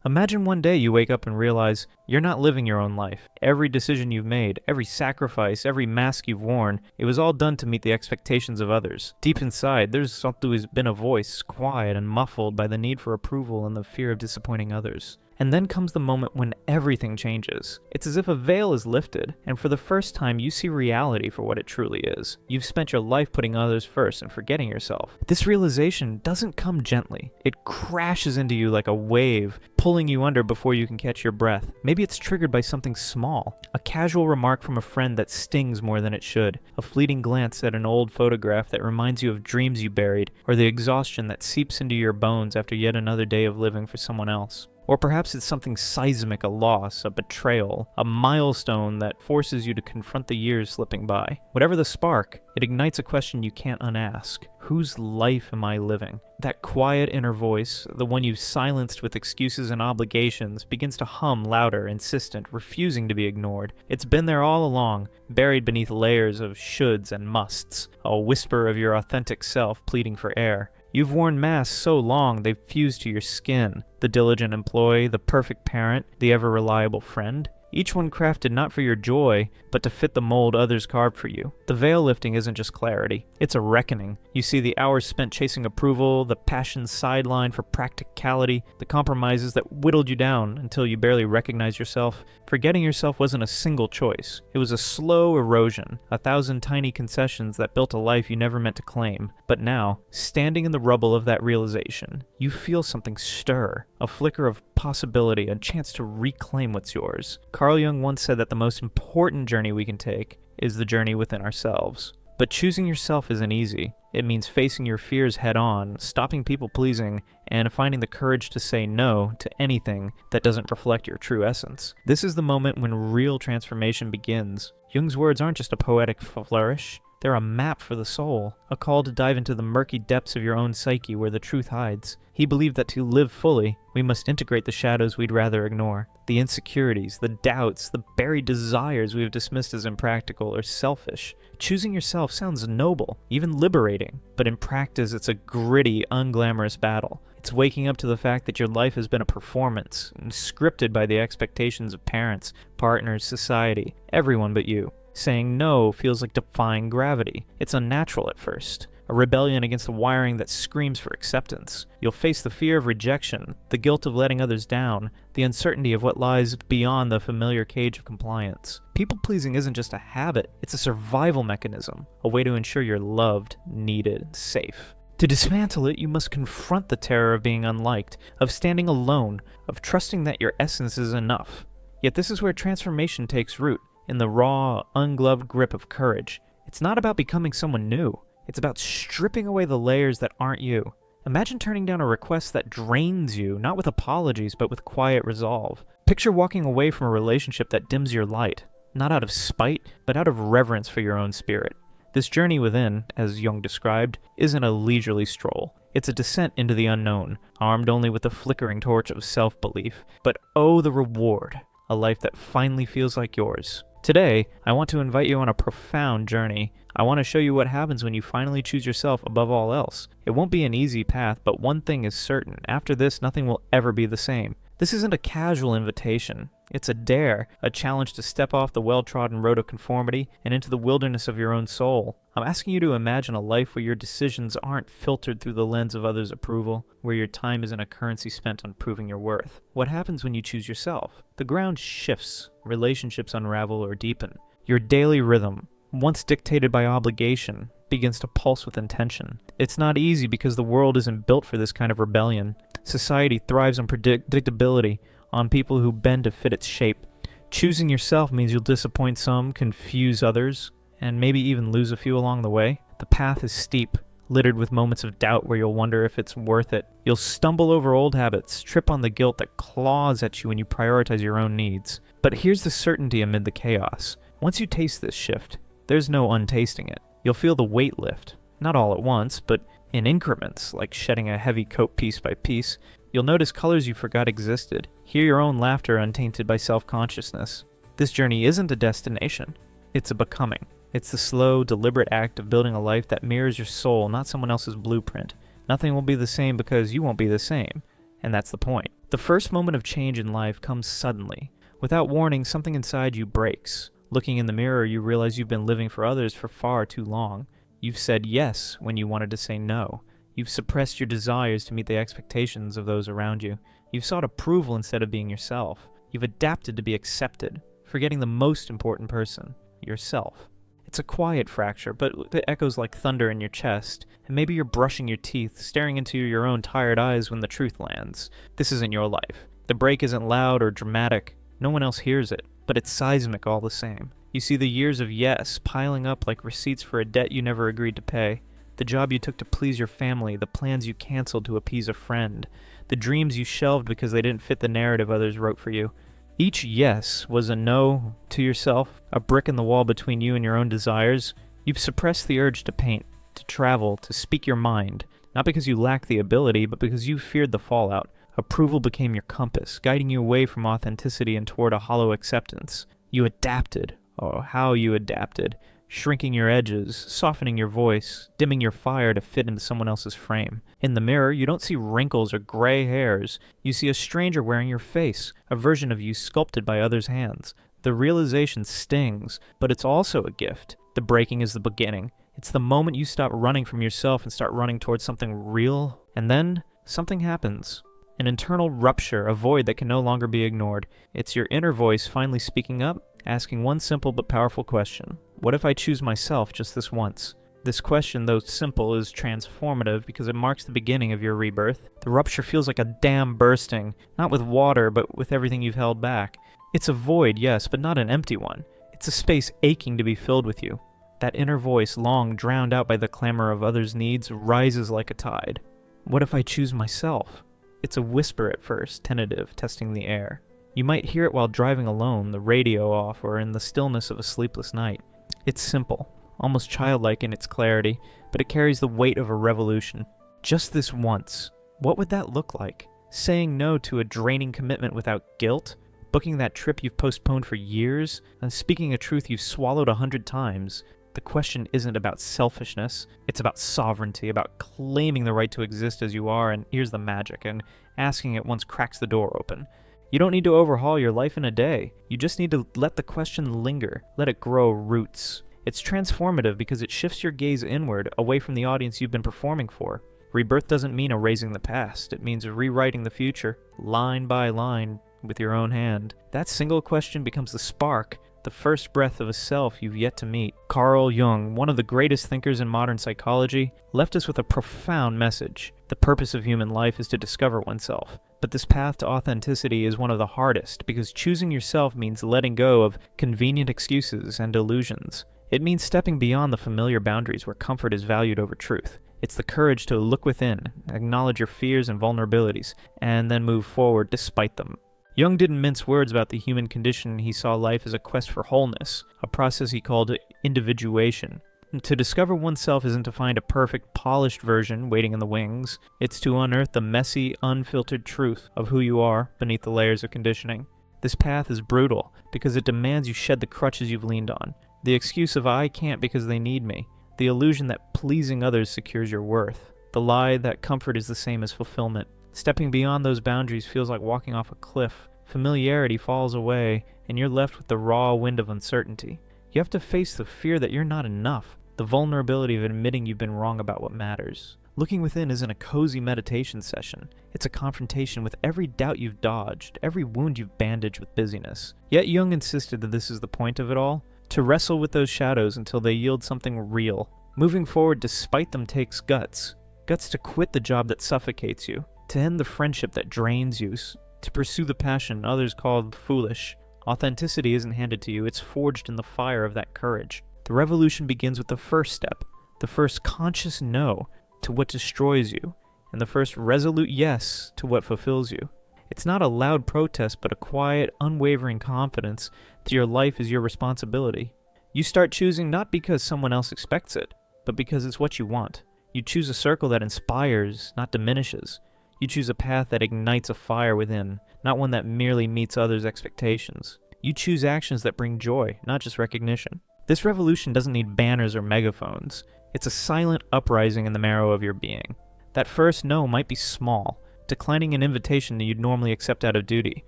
Imagine one day you wake up and realize you're not living your own life. Every decision you've made, every sacrifice, every mask you've worn, it was all done to meet the expectations of others. Deep inside, there's always been a voice, quiet and muffled by the need for approval and the fear of disappointing others. And then comes the moment when everything changes. It's as if a veil is lifted, and for the first time you see reality for what it truly is. You've spent your life putting others first and forgetting yourself. This realization doesn't come gently. It crashes into you like a wave, pulling you under before you can catch your breath. Maybe it's triggered by something small. A casual remark from a friend that stings more than it should. A fleeting glance at an old photograph that reminds you of dreams you buried, or the exhaustion that seeps into your bones after yet another day of living for someone else. Or perhaps it's something seismic, a loss, a betrayal, a milestone that forces you to confront the years slipping by. Whatever the spark, it ignites a question you can't unask. Whose life am I living? That quiet inner voice, the one you've silenced with excuses and obligations, begins to hum louder, insistent, refusing to be ignored. It's been there all along, buried beneath layers of shoulds and musts, a whisper of your authentic self pleading for air. You've worn masks so long they've fused to your skin. The diligent employee, the perfect parent, the ever-reliable friend. Each one crafted not for your joy, but to fit the mold others carved for you. The veil lifting isn't just clarity, it's a reckoning. You see the hours spent chasing approval, the passions sidelined for practicality, the compromises that whittled you down until you barely recognize yourself. Forgetting yourself wasn't a single choice. It was a slow erosion, 1,000 tiny concessions that built a life you never meant to claim. But now, standing in the rubble of that realization, you feel something stir, a flicker of possibility, a chance to reclaim what's yours. Carl Jung once said that the most important journey we can take is the journey within ourselves. But choosing yourself isn't easy. It means facing your fears head on, stopping people-pleasing, and finding the courage to say no to anything that doesn't reflect your true essence. This is the moment when real transformation begins. Jung's words aren't just a poetic flourish. They're a map for the soul, a call to dive into the murky depths of your own psyche where the truth hides. He believed that to live fully, we must integrate the shadows we'd rather ignore, the insecurities, the doubts, the buried desires we've dismissed as impractical or selfish. Choosing yourself sounds noble, even liberating, but in practice it's a gritty, unglamorous battle. It's waking up to the fact that your life has been a performance, scripted by the expectations of parents, partners, society, everyone but you. Saying no feels like defying gravity. It's unnatural at first, a rebellion against the wiring that screams for acceptance. You'll face the fear of rejection, the guilt of letting others down, the uncertainty of what lies beyond the familiar cage of compliance. People-pleasing isn't just a habit, it's a survival mechanism, a way to ensure you're loved, needed, safe. To dismantle it, you must confront the terror of being unliked, of standing alone, of trusting that your essence is enough. Yet this is where transformation takes root. In the raw, ungloved grip of courage. It's not about becoming someone new. It's about stripping away the layers that aren't you. Imagine turning down a request that drains you, not with apologies, but with quiet resolve. Picture walking away from a relationship that dims your light, not out of spite, but out of reverence for your own spirit. This journey within, as Jung described, isn't a leisurely stroll. It's a descent into the unknown, armed only with the flickering torch of self-belief. But oh, the reward! A life that finally feels like yours. Today, I want to invite you on a profound journey. I want to show you what happens when you finally choose yourself above all else. It won't be an easy path, but one thing is certain. After this, nothing will ever be the same. This isn't a casual invitation. It's a dare, a challenge to step off the well-trodden road of conformity and into the wilderness of your own soul. I'm asking you to imagine a life where your decisions aren't filtered through the lens of others' approval, where your time isn't a currency spent on proving your worth. What happens when you choose yourself? The ground shifts, relationships unravel or deepen. Your daily rhythm, once dictated by obligation, begins to pulse with intention. It's not easy because the world isn't built for this kind of rebellion. Society thrives on predictability, on people who bend to fit its shape. Choosing yourself means you'll disappoint some, confuse others, and maybe even lose a few along the way. The path is steep, littered with moments of doubt where you'll wonder if it's worth it. You'll stumble over old habits, trip on the guilt that claws at you when you prioritize your own needs. But here's the certainty amid the chaos. Once you taste this shift, there's no untasting it. You'll feel the weight lift, not all at once, but in increments, like shedding a heavy coat piece by piece. You'll notice colors you forgot existed, hear your own laughter untainted by self-consciousness. This journey isn't a destination, it's a becoming. It's the slow, deliberate act of building a life that mirrors your soul, not someone else's blueprint. Nothing will be the same because you won't be the same. And that's the point. The first moment of change in life comes suddenly. Without warning, something inside you breaks. Looking in the mirror, you realize you've been living for others for far too long. You've said yes when you wanted to say no. You've suppressed your desires to meet the expectations of those around you. You've sought approval instead of being yourself. You've adapted to be accepted, forgetting the most important person, yourself. It's a quiet fracture, but it echoes like thunder in your chest, and maybe you're brushing your teeth, staring into your own tired eyes when the truth lands. This isn't your life. The break isn't loud or dramatic. No one else hears it, but it's seismic all the same. You see the years of yes piling up like receipts for a debt you never agreed to pay. The job you took to please your family, the plans you canceled to appease a friend, the dreams you shelved because they didn't fit the narrative others wrote for you. Each yes was a no to yourself, a brick in the wall between you and your own desires. You've suppressed the urge to paint, to travel, to speak your mind, not because you lacked the ability, but because you feared the fallout. Approval became your compass, guiding you away from authenticity and toward a hollow acceptance. You adapted. Oh, how you adapted. Shrinking your edges, softening your voice, dimming your fire to fit into someone else's frame. In the mirror, you don't see wrinkles or gray hairs. You see a stranger wearing your face, a version of you sculpted by others' hands. The realization stings, but it's also a gift. The breaking is the beginning. It's the moment you stop running from yourself and start running towards something real. And then, something happens. An internal rupture, a void that can no longer be ignored. It's your inner voice finally speaking up, asking one simple but powerful question. What if I choose myself just this once? This question, though simple, is transformative because it marks the beginning of your rebirth. The rupture feels like a dam bursting, not with water, but with everything you've held back. It's a void, yes, but not an empty one. It's a space aching to be filled with you. That inner voice, long drowned out by the clamor of others' needs, rises like a tide. What if I choose myself? It's a whisper at first, tentative, testing the air. You might hear it while driving alone, the radio off, or in the stillness of a sleepless night. It's simple, almost childlike in its clarity, but it carries the weight of a revolution. Just this once. What would that look like? Saying no to a draining commitment without guilt? Booking that trip you've postponed for years? And speaking a truth you've swallowed 100 times? The question isn't about selfishness, it's about sovereignty, about claiming the right to exist as you are, and here's the magic, and asking it once cracks the door open. You don't need to overhaul your life in a day. You just need to let the question linger, let it grow roots. It's transformative because it shifts your gaze inward, away from the audience you've been performing for. Rebirth doesn't mean erasing the past, it means rewriting the future, line by line, with your own hand. That single question becomes the spark, the first breath of a self you've yet to meet. Carl Jung, one of the greatest thinkers in modern psychology, left us with a profound message. The purpose of human life is to discover oneself. But this path to authenticity is one of the hardest, because choosing yourself means letting go of convenient excuses and illusions. It means stepping beyond the familiar boundaries where comfort is valued over truth. It's the courage to look within, acknowledge your fears and vulnerabilities, and then move forward despite them. Jung didn't mince words about the human condition. He saw life as a quest for wholeness, a process he called individuation. To discover oneself isn't to find a perfect, polished version waiting in the wings. It's to unearth the messy, unfiltered truth of who you are beneath the layers of conditioning. This path is brutal because it demands you shed the crutches you've leaned on. The excuse of I can't because they need me. The illusion that pleasing others secures your worth. The lie that comfort is the same as fulfillment. Stepping beyond those boundaries feels like walking off a cliff. Familiarity falls away, and you're left with the raw wind of uncertainty. You have to face the fear that you're not enough, the vulnerability of admitting you've been wrong about what matters. Looking within isn't a cozy meditation session. It's a confrontation with every doubt you've dodged, every wound you've bandaged with busyness. Yet Jung insisted that this is the point of it all, to wrestle with those shadows until they yield something real. Moving forward despite them takes guts. Guts to quit the job that suffocates you, to end the friendship that drains you, to pursue the passion others call foolish. Authenticity isn't handed to you, it's forged in the fire of that courage. The revolution begins with the first step, the first conscious no to what destroys you, and the first resolute yes to what fulfills you. It's not a loud protest, but a quiet, unwavering confidence that your life is your responsibility. You start choosing not because someone else expects it, but because it's what you want. You choose a circle that inspires, not diminishes. You choose a path that ignites a fire within, not one that merely meets others' expectations. You choose actions that bring joy, not just recognition. This revolution doesn't need banners or megaphones. It's a silent uprising in the marrow of your being. That first no might be small, declining an invitation that you'd normally accept out of duty,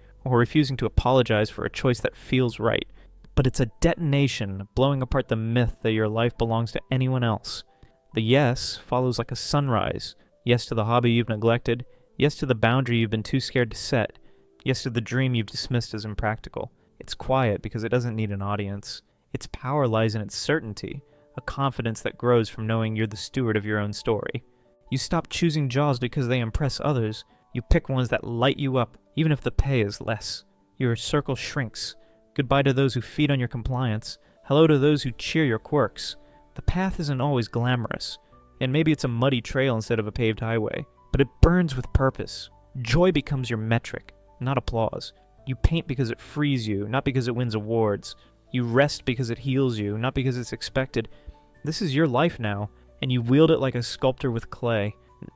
or refusing to apologize for a choice that feels right. But it's a detonation blowing apart the myth that your life belongs to anyone else. The yes follows like a sunrise. Yes to the hobby you've neglected. Yes to the boundary you've been too scared to set. Yes to the dream you've dismissed as impractical. It's quiet because it doesn't need an audience. Its power lies in its certainty, a confidence that grows from knowing you're the steward of your own story. You stop choosing jobs because they impress others. You pick ones that light you up, even if the pay is less. Your circle shrinks. Goodbye to those who feed on your compliance. Hello to those who cheer your quirks. The path isn't always glamorous, and maybe it's a muddy trail instead of a paved highway, but it burns with purpose. Joy becomes your metric, not applause. You paint because it frees you, not because it wins awards. You rest because it heals you, not because it's expected. This is your life now, and you wield it like a sculptor with clay.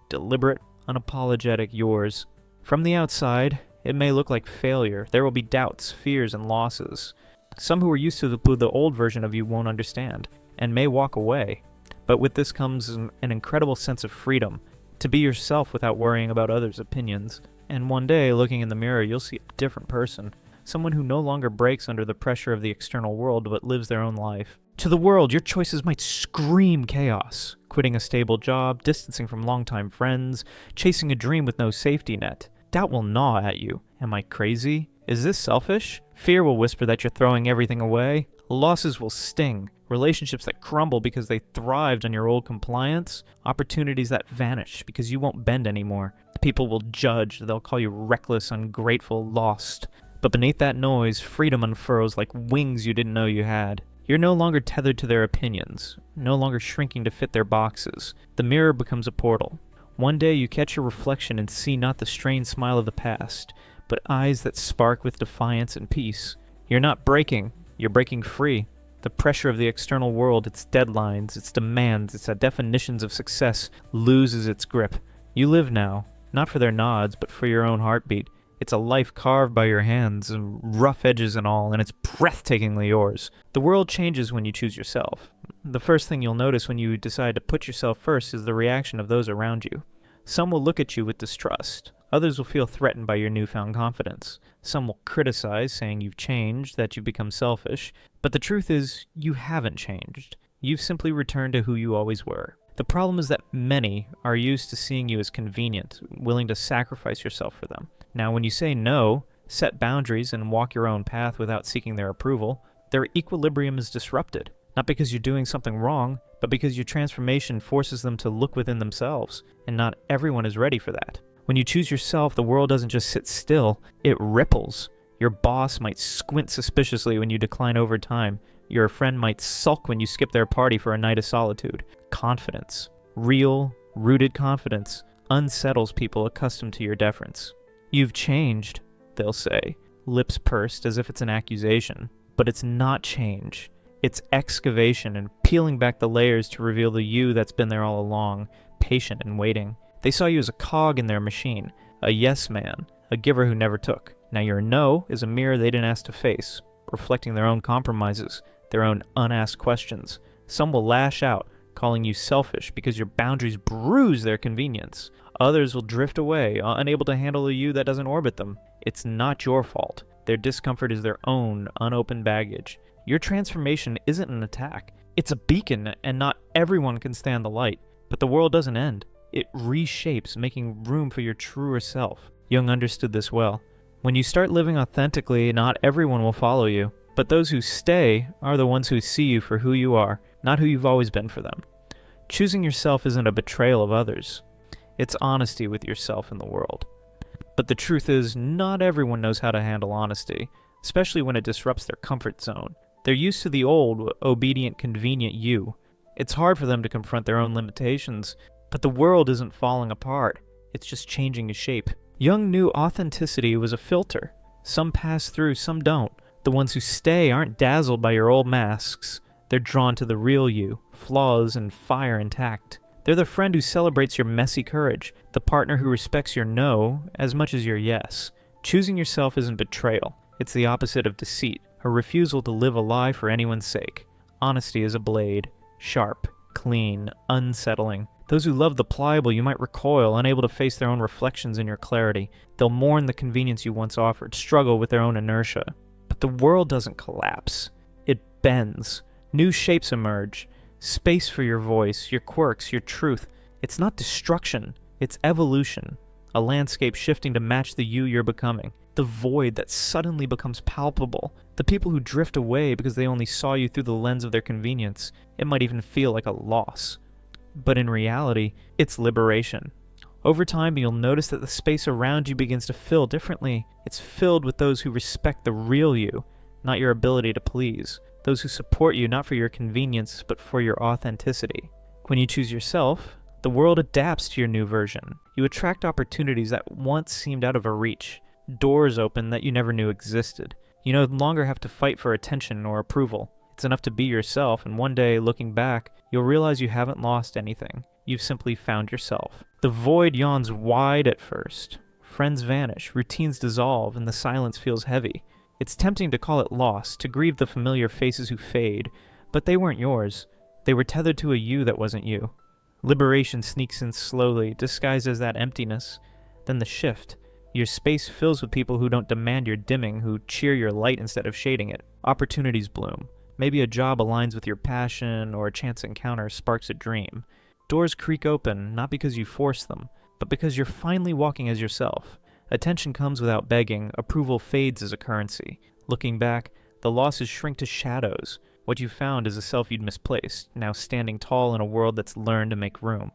Deliberate, unapologetic, yours. From the outside, it may look like failure. There will be doubts, fears, and losses. Some who are used to the old version of you won't understand, and may walk away. But with this comes an incredible sense of freedom, to be yourself without worrying about others' opinions. And one day, looking in the mirror, you'll see a different person. Someone who no longer breaks under the pressure of the external world, but lives their own life. To the world, your choices might scream chaos. Quitting a stable job, distancing from longtime friends, chasing a dream with no safety net. Doubt will gnaw at you. Am I crazy? Is this selfish? Fear will whisper that you're throwing everything away. Losses will sting. Relationships that crumble because they thrived on your old compliance. Opportunities that vanish because you won't bend anymore. People will judge. They'll call you reckless, ungrateful, lost. But beneath that noise, freedom unfurls like wings you didn't know you had. You're no longer tethered to their opinions, no longer shrinking to fit their boxes. The mirror becomes a portal. One day you catch your reflection and see not the strained smile of the past, but eyes that spark with defiance and peace. You're not breaking, you're breaking free. The pressure of the external world, its deadlines, its demands, its definitions of success loses its grip. You live now, not for their nods, but for your own heartbeat. It's a life carved by your hands, and rough edges and all, and it's breathtakingly yours. The world changes when you choose yourself. The first thing you'll notice when you decide to put yourself first is the reaction of those around you. Some will look at you with distrust. Others will feel threatened by your newfound confidence. Some will criticize, saying you've changed, that you've become selfish. But the truth is, you haven't changed. You've simply returned to who you always were. The problem is that many are used to seeing you as convenient, willing to sacrifice yourself for them. Now, when you say no, set boundaries, and walk your own path without seeking their approval, their equilibrium is disrupted. Not because you're doing something wrong, but because your transformation forces them to look within themselves, and not everyone is ready for that. When you choose yourself, the world doesn't just sit still, it ripples. Your boss might squint suspiciously when you decline overtime. Your friend might sulk when you skip their party for a night of solitude. Confidence, real, rooted confidence, unsettles people accustomed to your deference. You've changed, they'll say, lips pursed as if it's an accusation. But it's not change. It's excavation and peeling back the layers to reveal the you that's been there all along, patient and waiting. They saw you as a cog in their machine, a yes man, a giver who never took. Now your no is a mirror they didn't ask to face, reflecting their own compromises, their own unasked questions. Some will lash out, calling you selfish because your boundaries bruise their convenience. Others will drift away, unable to handle a you that doesn't orbit them. It's not your fault. Their discomfort is their own unopened baggage. Your transformation isn't an attack. It's a beacon, and not everyone can stand the light. But the world doesn't end. It reshapes, making room for your truer self. Jung understood this well. When you start living authentically, not everyone will follow you. But those who stay are the ones who see you for who you are, not who you've always been for them. Choosing yourself isn't a betrayal of others. It's honesty with yourself and the world. But the truth is, not everyone knows how to handle honesty, especially when it disrupts their comfort zone. They're used to the old, obedient, convenient you. It's hard for them to confront their own limitations, but the world isn't falling apart. It's just changing its shape. Jung knew authenticity was a filter. Some pass through, some don't. The ones who stay aren't dazzled by your old masks. They're drawn to the real you, flaws and fire intact. They're the friend who celebrates your messy courage, the partner who respects your no as much as your yes. Choosing yourself isn't betrayal. It's the opposite of deceit, a refusal to live a lie for anyone's sake. Honesty is a blade, sharp, clean, unsettling. Those who love the pliable you might recoil, unable to face their own reflections in your clarity. They'll mourn the convenience you once offered, struggle with their own inertia. But the world doesn't collapse. It bends. New shapes emerge. Space for your voice, your quirks, your truth. It's not destruction, it's evolution. A landscape shifting to match the you you're becoming. The void that suddenly becomes palpable. The people who drift away because they only saw you through the lens of their convenience. It might even feel like a loss. But in reality, it's liberation. Over time, you'll notice that the space around you begins to fill differently. It's filled with those who respect the real you, not your ability to please. Those who support you not for your convenience, but for your authenticity. When you choose yourself, the world adapts to your new version. You attract opportunities that once seemed out of reach. Doors open that you never knew existed. You no longer have to fight for attention or approval. It's enough to be yourself, and one day, looking back, you'll realize you haven't lost anything. You've simply found yourself. The void yawns wide at first. Friends vanish, routines dissolve, and the silence feels heavy. It's tempting to call it loss, to grieve the familiar faces who fade, but they weren't yours. They were tethered to a you that wasn't you. Liberation sneaks in slowly, disguised as that emptiness. Then the shift. Your space fills with people who don't demand your dimming, who cheer your light instead of shading it. Opportunities bloom. Maybe a job aligns with your passion, or a chance encounter sparks a dream. Doors creak open, not because you force them, but because you're finally walking as yourself. Attention comes without begging, approval fades as a currency. Looking back, the losses shrink to shadows. What you found is a self you'd misplaced, now standing tall in a world that's learned to make room.